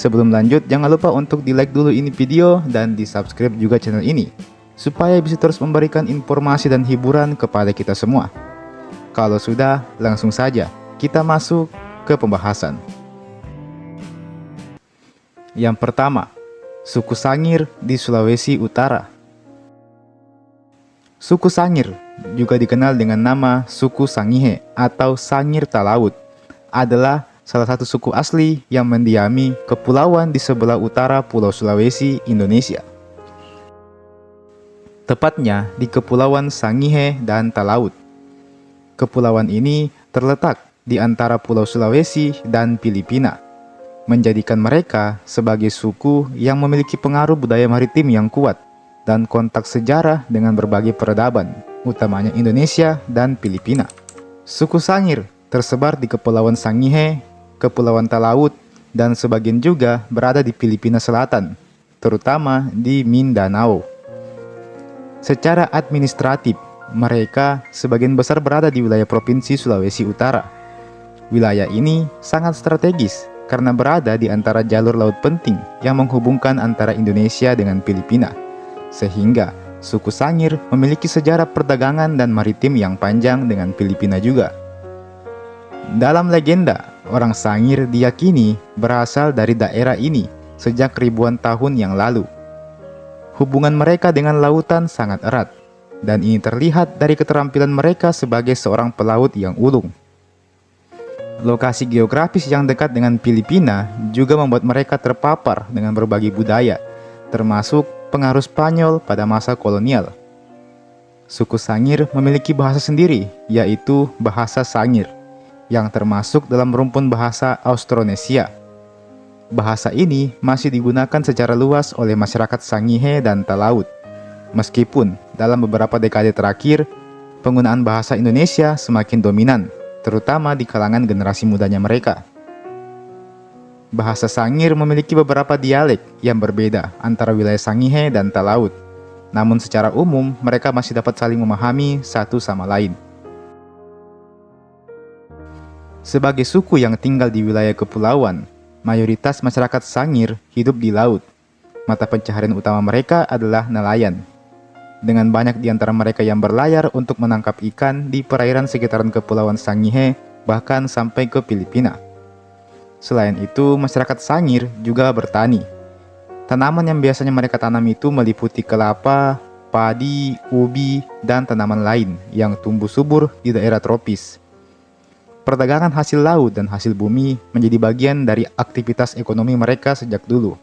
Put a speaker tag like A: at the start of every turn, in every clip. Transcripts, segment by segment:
A: Sebelum lanjut, jangan lupa untuk di like dulu ini video dan di subscribe juga channel ini, supaya bisa terus memberikan informasi dan hiburan kepada kita semua. Kalau sudah, langsung saja kita masuk ke pembahasan. Yang pertama, suku Sangir di Sulawesi Utara. Suku Sangir, juga dikenal dengan nama suku Sangihe atau Sangir Talaut, adalah salah satu suku asli yang mendiami kepulauan di sebelah utara Pulau Sulawesi, Indonesia. Tepatnya di Kepulauan Sangihe dan Talaut. Kepulauan ini terletak di antara Pulau Sulawesi dan Filipina, menjadikan mereka sebagai suku yang memiliki pengaruh budaya maritim yang kuat dan kontak sejarah dengan berbagai peradaban, utamanya Indonesia dan Filipina. Suku Sangir tersebar di Kepulauan Sangihe, Kepulauan Talaut, dan sebagian juga berada di Filipina Selatan, terutama di Mindanao. Secara administratif, mereka sebagian besar berada di wilayah Provinsi Sulawesi Utara. Wilayah ini sangat strategis karena berada di antara jalur laut penting yang menghubungkan antara Indonesia dengan Filipina, sehingga suku Sangir memiliki sejarah perdagangan dan maritim yang panjang dengan Filipina juga. Dalam legenda, orang Sangir diyakini berasal dari daerah ini sejak ribuan tahun yang lalu. Hubungan mereka dengan lautan sangat erat, dan ini terlihat dari keterampilan mereka sebagai seorang pelaut yang ulung. Lokasi geografis yang dekat dengan Filipina juga membuat mereka terpapar dengan berbagai budaya, termasuk pengaruh Spanyol pada masa kolonial. Suku Sangir memiliki bahasa sendiri, yaitu bahasa Sangir, yang termasuk dalam rumpun bahasa Austronesia. Bahasa ini masih digunakan secara luas oleh masyarakat Sangihe dan Talaut. Meskipun dalam beberapa dekade terakhir, penggunaan bahasa Indonesia semakin dominan, terutama di kalangan generasi mudanya mereka. Bahasa Sangir memiliki beberapa dialek yang berbeda antara wilayah Sangihe dan Talaut. Namun secara umum, mereka masih dapat saling memahami satu sama lain. Sebagai suku yang tinggal di wilayah kepulauan, mayoritas masyarakat Sangir hidup di laut. Mata pencaharian utama mereka adalah nelayan. Dengan banyak di antara mereka yang berlayar untuk menangkap ikan di perairan sekitaran Kepulauan Sangihe, bahkan sampai ke Filipina. Selain itu, masyarakat Sangir juga bertani. Tanaman yang biasanya mereka tanam itu meliputi kelapa, padi, ubi, dan tanaman lain yang tumbuh subur di daerah tropis. Perdagangan hasil laut dan hasil bumi menjadi bagian dari aktivitas ekonomi mereka sejak dulu.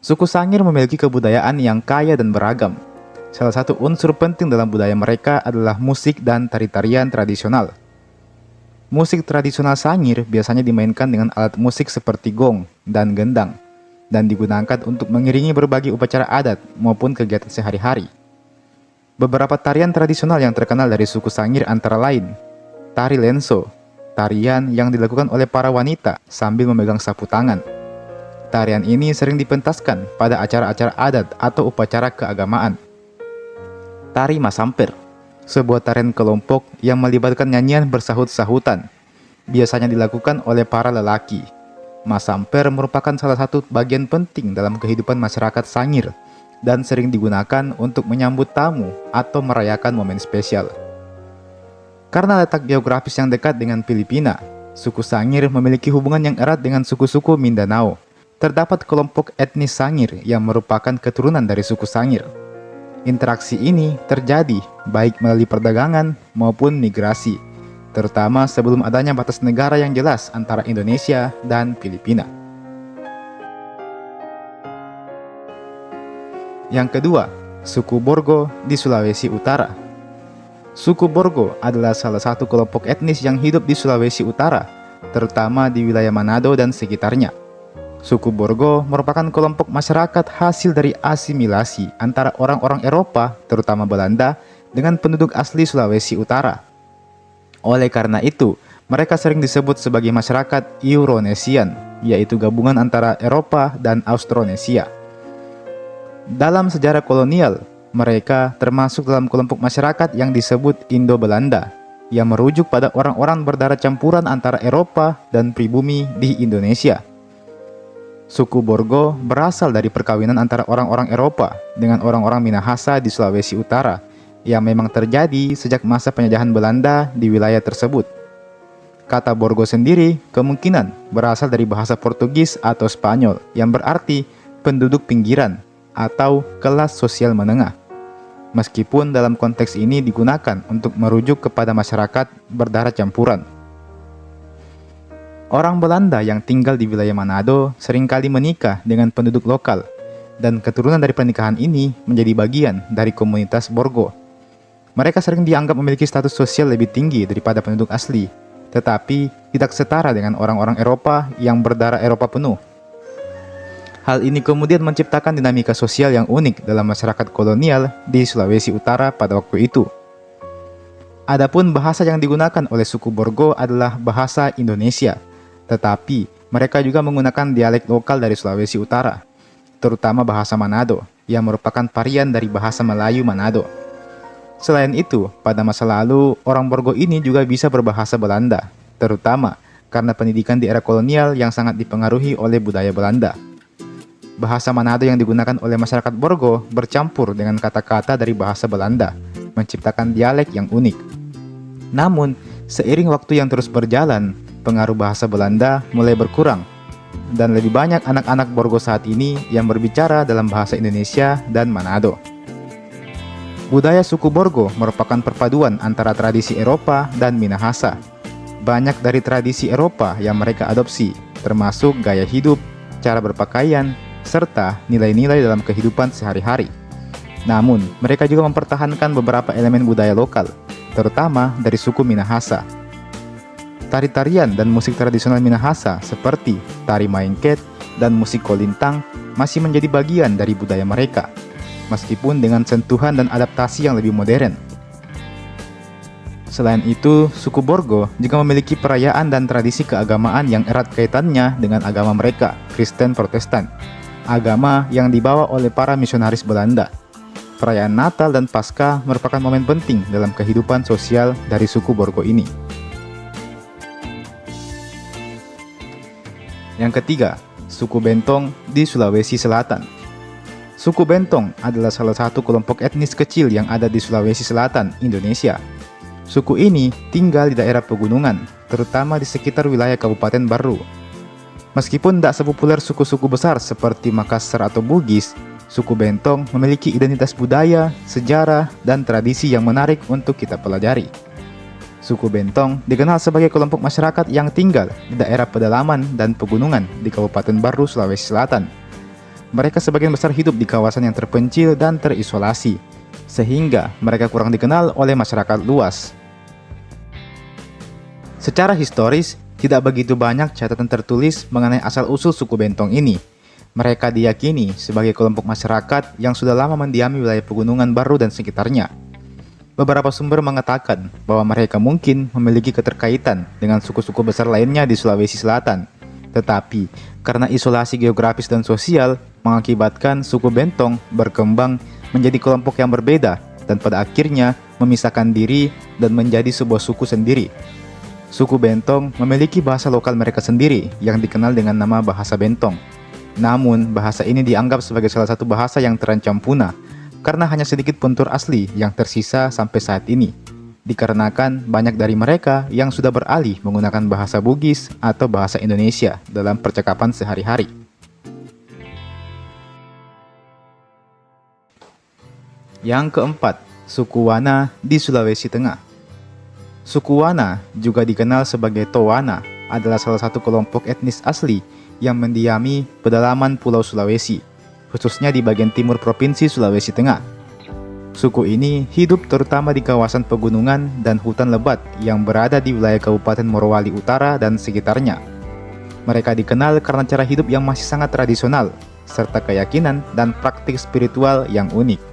A: Suku Sangir memiliki kebudayaan yang kaya dan beragam. Salah satu unsur penting dalam budaya mereka adalah musik dan tari-tarian tradisional. Musik tradisional Sangir biasanya dimainkan dengan alat musik seperti gong dan gendang, dan digunakan untuk mengiringi berbagai upacara adat maupun kegiatan sehari-hari. Beberapa tarian tradisional yang terkenal dari suku Sangir antara lain Tari Lenso, tarian yang dilakukan oleh para wanita sambil memegang sapu tangan. Tarian ini sering dipentaskan pada acara-acara adat atau upacara keagamaan. Tari Masamper, sebuah tarian kelompok yang melibatkan nyanyian bersahut-sahutan, biasanya dilakukan oleh para lelaki. Masamper merupakan salah satu bagian penting dalam kehidupan masyarakat Sangir dan sering digunakan untuk menyambut tamu atau merayakan momen spesial. Karena letak geografis yang dekat dengan Filipina, suku Sangir memiliki hubungan yang erat dengan suku-suku Mindanao. Terdapat kelompok etnis Sangir yang merupakan keturunan dari suku Sangir. Interaksi ini terjadi baik melalui perdagangan maupun migrasi, terutama sebelum adanya batas negara yang jelas antara Indonesia dan Filipina. Yang kedua, suku Borgo di Sulawesi Utara. Suku Borgo adalah salah satu kelompok etnis yang hidup di Sulawesi Utara, terutama di wilayah Manado dan sekitarnya. Suku Borgo merupakan kelompok masyarakat hasil dari asimilasi antara orang-orang Eropa, terutama Belanda, dengan penduduk asli Sulawesi Utara. Oleh karena itu, mereka sering disebut sebagai masyarakat Euronesian, yaitu gabungan antara Eropa dan Austronesia. Dalam sejarah kolonial, mereka termasuk dalam kelompok masyarakat yang disebut Indo-Belanda, yang merujuk pada orang-orang berdarah campuran antara Eropa dan pribumi di Indonesia. Suku Borgo berasal dari perkawinan antara orang-orang Eropa dengan orang-orang Minahasa di Sulawesi Utara yang memang terjadi sejak masa penjajahan Belanda di wilayah tersebut. Kata Borgo sendiri kemungkinan berasal dari bahasa Portugis atau Spanyol yang berarti penduduk pinggiran atau kelas sosial menengah. Meskipun dalam konteks ini digunakan untuk merujuk kepada masyarakat berdarah campuran. Orang Belanda yang tinggal di wilayah Manado seringkali menikah dengan penduduk lokal, dan keturunan dari pernikahan ini menjadi bagian dari komunitas Borgo. Mereka sering dianggap memiliki status sosial lebih tinggi daripada penduduk asli, tetapi tidak setara dengan orang-orang Eropa yang berdarah Eropa penuh. Hal ini kemudian menciptakan dinamika sosial yang unik dalam masyarakat kolonial di Sulawesi Utara pada waktu itu. Adapun bahasa yang digunakan oleh suku Borgo adalah bahasa Indonesia, tetapi mereka juga menggunakan dialek lokal dari Sulawesi Utara, terutama bahasa Manado, yang merupakan varian dari bahasa Melayu Manado. Selain itu, pada masa lalu, orang Borgo ini juga bisa berbahasa Belanda, terutama karena pendidikan di era kolonial yang sangat dipengaruhi oleh budaya Belanda. Bahasa Manado yang digunakan oleh masyarakat Borgo bercampur dengan kata-kata dari bahasa Belanda, menciptakan dialek yang unik. Namun, seiring waktu yang terus berjalan, pengaruh bahasa Belanda mulai berkurang, dan lebih banyak anak-anak Borgo saat ini yang berbicara dalam bahasa Indonesia dan Manado. Budaya suku Borgo merupakan perpaduan antara tradisi Eropa dan Minahasa. Banyak dari tradisi Eropa yang mereka adopsi, termasuk gaya hidup, cara berpakaian, serta nilai-nilai dalam kehidupan sehari-hari. Namun, mereka juga mempertahankan beberapa elemen budaya lokal, terutama dari suku Minahasa. Tari-tarian dan musik tradisional Minahasa seperti tari maengket dan musik kolintang masih menjadi bagian dari budaya mereka, meskipun dengan sentuhan dan adaptasi yang lebih modern. Selain itu, suku Borgo juga memiliki perayaan dan tradisi keagamaan yang erat kaitannya dengan agama mereka, Kristen Protestan, agama yang dibawa oleh para misionaris Belanda. Perayaan Natal dan Paskah merupakan momen penting dalam kehidupan sosial dari suku Borgo ini. Yang ketiga, suku Bentong di Sulawesi Selatan. Suku Bentong adalah salah satu kelompok etnis kecil yang ada di Sulawesi Selatan, Indonesia. Suku ini tinggal di daerah pegunungan, terutama di sekitar wilayah Kabupaten Baru. Meskipun tidak sepopuler suku-suku besar seperti Makassar atau Bugis, suku Bentong memiliki identitas budaya, sejarah, dan tradisi yang menarik untuk kita pelajari. Suku Bentong dikenal sebagai kelompok masyarakat yang tinggal di daerah pedalaman dan pegunungan di Kabupaten Baru, Sulawesi Selatan. Mereka sebagian besar hidup di kawasan yang terpencil dan terisolasi, sehingga mereka kurang dikenal oleh masyarakat luas. Secara historis, tidak begitu banyak catatan tertulis mengenai asal-usul suku Bentong ini. Mereka diyakini sebagai kelompok masyarakat yang sudah lama mendiami wilayah pegunungan Baru dan sekitarnya. Beberapa sumber mengatakan bahwa mereka mungkin memiliki keterkaitan dengan suku-suku besar lainnya di Sulawesi Selatan. Tetapi, karena isolasi geografis dan sosial, mengakibatkan suku Bentong berkembang menjadi kelompok yang berbeda dan pada akhirnya memisahkan diri dan menjadi sebuah suku sendiri. Suku Bentong memiliki bahasa lokal mereka sendiri yang dikenal dengan nama bahasa Bentong. Namun, bahasa ini dianggap sebagai salah satu bahasa yang terancam punah, karena hanya sedikit penutur asli yang tersisa sampai saat ini, dikarenakan banyak dari mereka yang sudah beralih menggunakan bahasa Bugis atau bahasa Indonesia dalam percakapan sehari-hari. Yang keempat, suku Wana di Sulawesi Tengah. Suku Wana, juga dikenal sebagai Towana, adalah salah satu kelompok etnis asli yang mendiami pedalaman Pulau Sulawesi, khususnya di bagian timur Provinsi Sulawesi Tengah. Suku ini hidup terutama di kawasan pegunungan dan hutan lebat yang berada di wilayah Kabupaten Morowali Utara dan sekitarnya. Mereka dikenal karena cara hidup yang masih sangat tradisional, serta keyakinan dan praktik spiritual yang unik.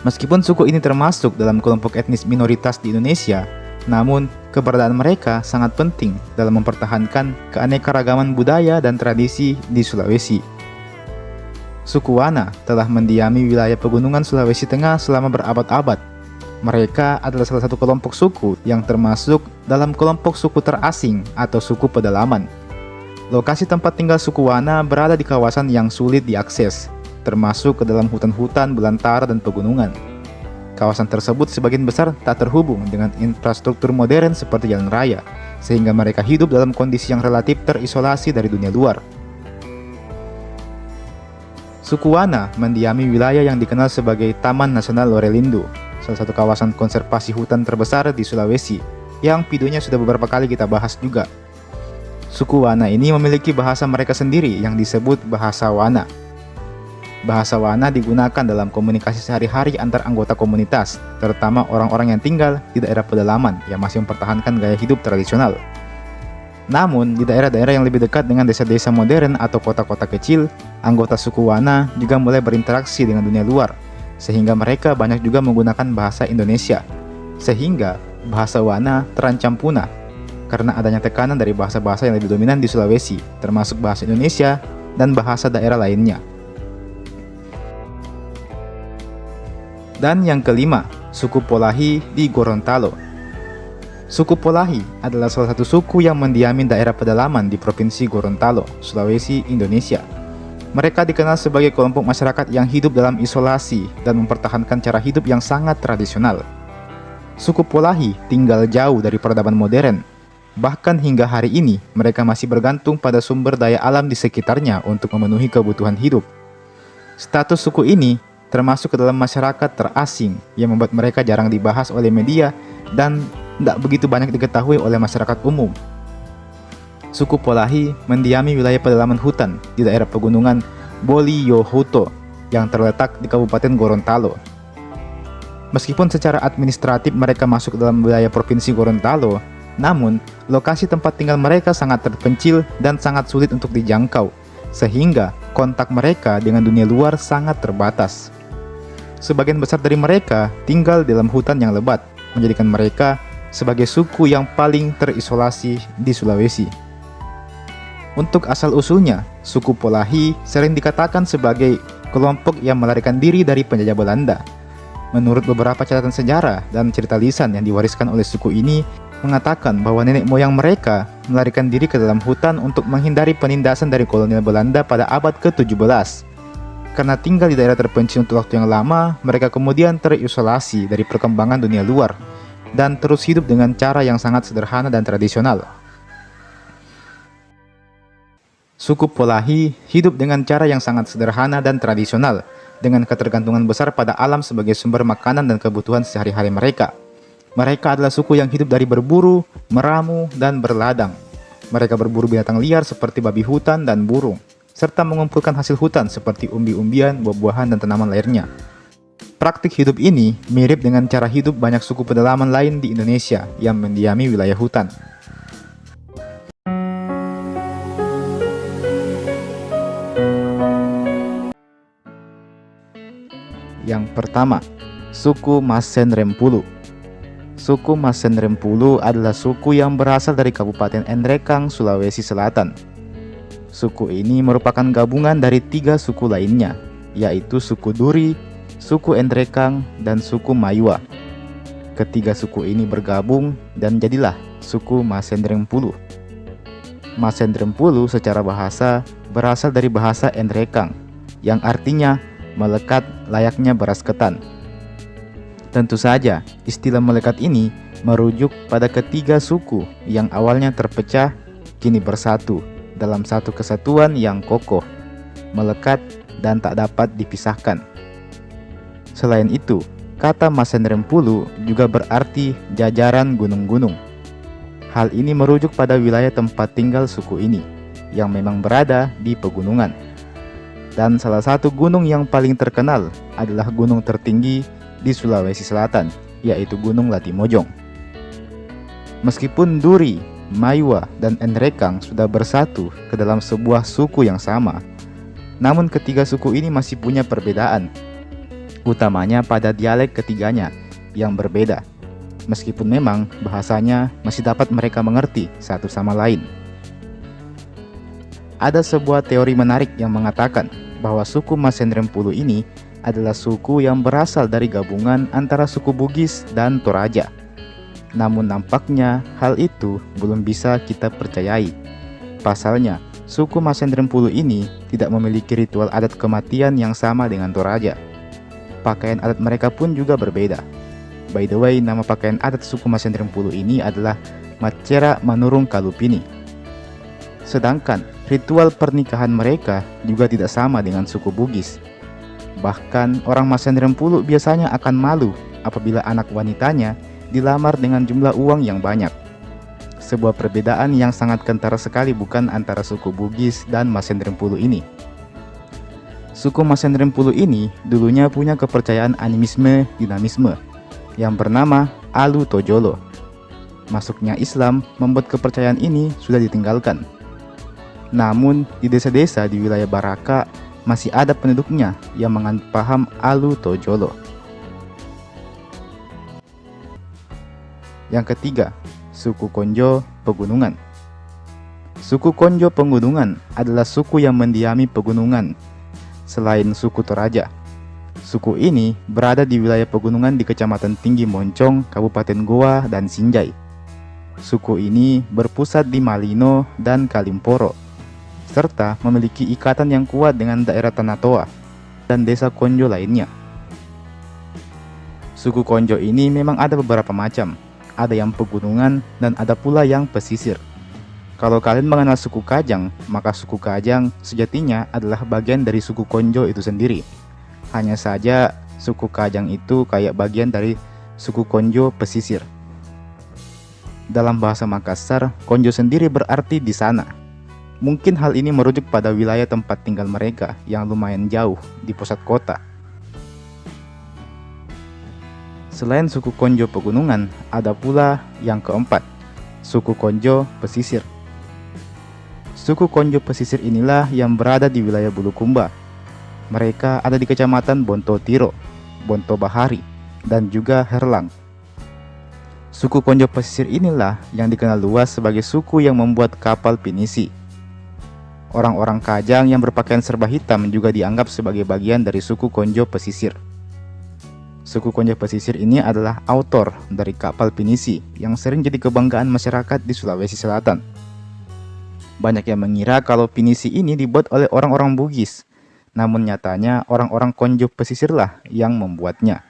A: Meskipun suku ini termasuk dalam kelompok etnis minoritas di Indonesia, namun keberadaan mereka sangat penting dalam mempertahankan keanekaragaman budaya dan tradisi di Sulawesi. Suku Wana telah mendiami wilayah pegunungan Sulawesi Tengah selama berabad-abad. Mereka adalah salah satu kelompok suku yang termasuk dalam kelompok suku terasing atau suku pedalaman. Lokasi tempat tinggal suku Wana berada di kawasan yang sulit diakses, termasuk ke dalam hutan-hutan belantara dan pegunungan. Kawasan tersebut sebagian besar tak terhubung dengan infrastruktur modern seperti jalan raya, sehingga mereka hidup dalam kondisi yang relatif terisolasi dari dunia luar. Suku Wana mendiami wilayah yang dikenal sebagai Taman Nasional Lorelindo, salah satu kawasan konservasi hutan terbesar di Sulawesi, yang videonya sudah beberapa kali kita bahas juga. Suku Wana ini memiliki bahasa mereka sendiri yang disebut bahasa Wana. Bahasa Wana digunakan dalam komunikasi sehari-hari antar anggota komunitas, terutama orang-orang yang tinggal di daerah pedalaman yang masih mempertahankan gaya hidup tradisional. Namun, di daerah-daerah yang lebih dekat dengan desa-desa modern atau kota-kota kecil, anggota suku Wana juga mulai berinteraksi dengan dunia luar, sehingga mereka banyak juga menggunakan bahasa Indonesia. Sehingga, bahasa Wana terancam punah karena adanya tekanan dari bahasa-bahasa yang lebih dominan di Sulawesi, termasuk bahasa Indonesia dan bahasa daerah lainnya. Dan yang kelima, suku Polahi di Gorontalo. Suku Polahi adalah salah satu suku yang mendiami daerah pedalaman di Provinsi Gorontalo, Sulawesi, Indonesia. Mereka dikenal sebagai kelompok masyarakat yang hidup dalam isolasi dan mempertahankan cara hidup yang sangat tradisional. Suku Polahi tinggal jauh dari peradaban modern. Bahkan hingga hari ini, mereka masih bergantung pada sumber daya alam di sekitarnya untuk memenuhi kebutuhan hidup. Status suku ini termasuk ke dalam masyarakat terasing yang membuat mereka jarang dibahas oleh media dan tidak begitu banyak diketahui oleh masyarakat umum. Suku Polahi mendiami wilayah pedalaman hutan di daerah pegunungan Boliohuto yang terletak di Kabupaten Gorontalo. Meskipun secara administratif mereka masuk dalam wilayah Provinsi Gorontalo, namun lokasi tempat tinggal mereka sangat terpencil dan sangat sulit untuk dijangkau, sehingga kontak mereka dengan dunia luar sangat terbatas. Sebagian besar dari mereka tinggal dalam hutan yang lebat, menjadikan mereka sebagai suku yang paling terisolasi di Sulawesi. Untuk asal-usulnya, suku Polahi sering dikatakan sebagai kelompok yang melarikan diri dari penjajah Belanda. Menurut beberapa catatan sejarah dan cerita lisan yang diwariskan oleh suku ini, mengatakan bahwa nenek moyang mereka melarikan diri ke dalam hutan untuk menghindari penindasan dari kolonial Belanda pada abad ke-17. Karena tinggal di daerah terpencil untuk waktu yang lama, mereka kemudian terisolasi dari perkembangan dunia luar dan terus hidup dengan cara yang sangat sederhana dan tradisional. Suku Polahi hidup dengan cara yang sangat sederhana dan tradisional, dengan ketergantungan besar pada alam sebagai sumber makanan dan kebutuhan sehari-hari mereka. Mereka adalah suku yang hidup dari berburu, meramu, dan berladang. Mereka berburu binatang liar seperti babi hutan dan burung, serta mengumpulkan hasil hutan seperti umbi-umbian, buah-buahan, dan tanaman lainnya. Praktik hidup ini mirip dengan cara hidup banyak suku pedalaman lain di Indonesia yang mendiami wilayah hutan. Yang pertama, suku Masen Rempulu. Suku Masen Rempulu adalah suku yang berasal dari Kabupaten Enrekang, Sulawesi Selatan. Suku ini merupakan gabungan dari 3 suku lainnya, yaitu suku Duri, suku Enrekang, dan suku Mayua. Ketiga suku ini bergabung dan jadilah suku Masen Rempulu. Masen Rempulu secara bahasa berasal dari bahasa Enrekang, yang artinya melekat layaknya beras ketan. Tentu saja, istilah melekat ini merujuk pada ketiga suku yang awalnya terpecah kini bersatu dalam satu kesatuan yang kokoh, melekat, dan tak dapat dipisahkan. Selain itu, kata Masen Rempulu juga berarti jajaran gunung-gunung. Hal ini merujuk pada wilayah tempat tinggal suku ini, yang memang berada di pegunungan. Dan salah satu gunung yang paling terkenal adalah gunung tertinggi di Sulawesi Selatan, yaitu Gunung Latimojong. Meskipun Duri, Mayua, dan Enrekang sudah bersatu ke dalam sebuah suku yang sama, namun ketiga suku ini masih punya perbedaan, utamanya pada dialek ketiganya yang berbeda, meskipun memang bahasanya masih dapat mereka mengerti satu sama lain. Ada sebuah teori menarik yang mengatakan bahwa suku Masen Rempulu ini adalah suku yang berasal dari gabungan antara suku Bugis dan Toraja. Namun nampaknya hal itu belum bisa kita percayai. Pasalnya, suku Masendrempulu ini tidak memiliki ritual adat kematian yang sama dengan Toraja. Pakaian adat mereka pun juga berbeda. By the way, nama pakaian adat suku Masendrempulu ini adalah Macera Manurung Kalupini. Sedangkan ritual pernikahan mereka juga tidak sama dengan suku Bugis. Bahkan orang Masendrempulu biasanya akan malu apabila anak wanitanya dilamar dengan jumlah uang yang banyak. Sebuah perbedaan yang sangat kentara sekali bukan antara suku Bugis dan Masendrempulu ini. Suku Masendrempulu ini dulunya punya kepercayaan animisme dinamisme yang bernama Alu Tojolo. Masuknya Islam membuat kepercayaan ini sudah ditinggalkan. Namun di desa-desa di wilayah Baraka masih ada penduduknya yang menganut paham Alu Tojolo. Yang ketiga, suku Konjo Pegunungan. Suku Konjo Pegunungan adalah suku yang mendiami pegunungan selain suku Toraja. Suku ini berada di wilayah pegunungan di Kecamatan Tinggi Moncong, Kabupaten Goa, dan Sinjai. Suku ini berpusat di Malino dan Kalimporo, serta memiliki ikatan yang kuat dengan daerah Tanah Toa dan desa Konjo lainnya. Suku Konjo ini memang ada beberapa macam. Ada yang pegunungan dan ada pula yang pesisir. Kalau kalian mengenal suku Kajang, maka suku Kajang sejatinya adalah bagian dari suku Konjo itu sendiri. Hanya saja suku Kajang itu kayak bagian dari suku Konjo pesisir. Dalam bahasa Makassar, Konjo sendiri berarti di sana. Mungkin hal ini merujuk pada wilayah tempat tinggal mereka yang lumayan jauh di pusat kota. Selain suku Konjo Pegunungan, ada pula yang keempat, suku Konjo Pesisir. Suku Konjo Pesisir inilah yang berada di wilayah Bulukumba. Mereka ada di Kecamatan Bonto Tiro, Bonto Bahari, dan juga Herlang. Suku Konjo Pesisir inilah yang dikenal luas sebagai suku yang membuat kapal pinisi. Orang-orang Kajang yang berpakaian serba hitam juga dianggap sebagai bagian dari suku Konjo Pesisir. Suku Konjo Pesisir ini adalah autor dari kapal pinisi yang sering jadi kebanggaan masyarakat di Sulawesi Selatan. Banyak yang mengira kalau pinisi ini dibuat oleh orang-orang Bugis, namun nyatanya orang-orang Konjo Pesisirlah yang membuatnya.